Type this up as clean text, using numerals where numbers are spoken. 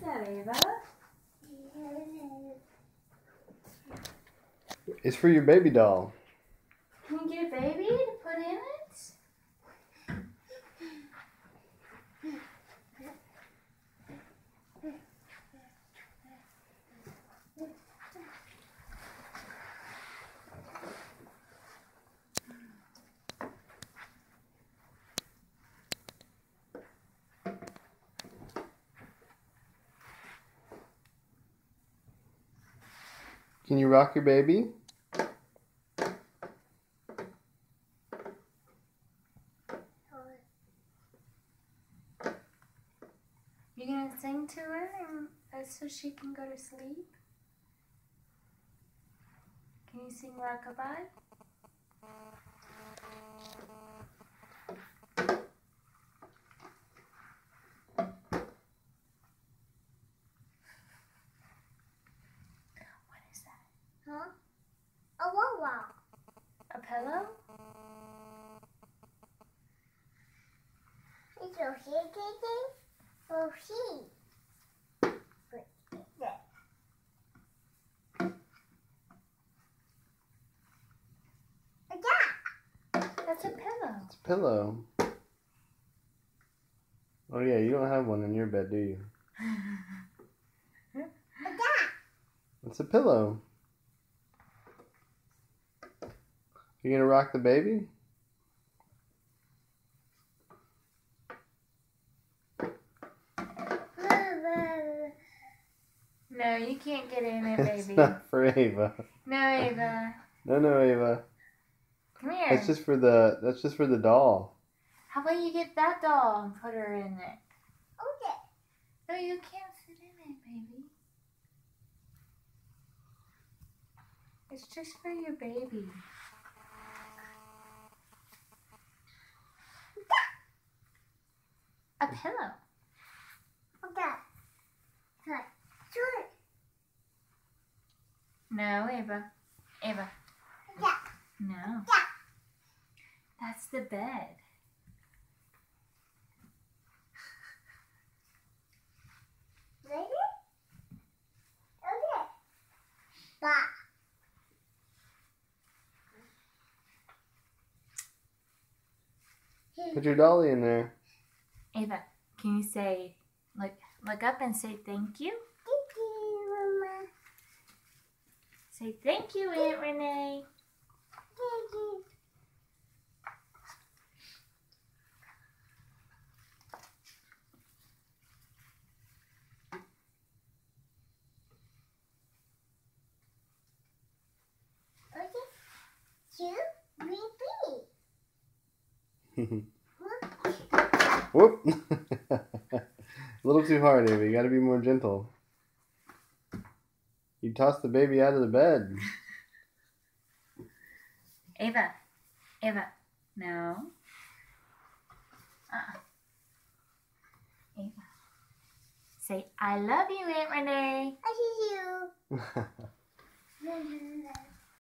that, Ava? It's for your baby doll. Can you get a baby to put in it? Can you rock your baby? You gonna sing to her so she can go to sleep? Can you sing Rockabye? What is that? Huh? A wawa. A pillow? It's a thing. Oh, she. That's a pillow. It's a pillow. Oh yeah, you don't have one in your bed, do you? It's a pillow. You gonna rock the baby? No, you can't get in it, It's baby. not for Ava. No, Ava. No, Ava. Come here. That's just for the doll. How about you get that doll and put her in it? Okay. No, you can't sit in it, baby. It's just for your baby. A pillow. Okay. Sure. No, Ava. Ava. Yeah. No. Yeah. That's the bed. Ready? Okay. Bye. Put your dolly in there. Ava, can you say, look up and say thank you? Thank you, Mama. Say thank you, Aunt Renee. Thank you. Okay. Two, three. Whoop! A little too hard, Ava. You gotta be more gentle. You tossed the baby out of the bed. Ava. No. Ava. Say, I love you, Aunt Renee. I see you.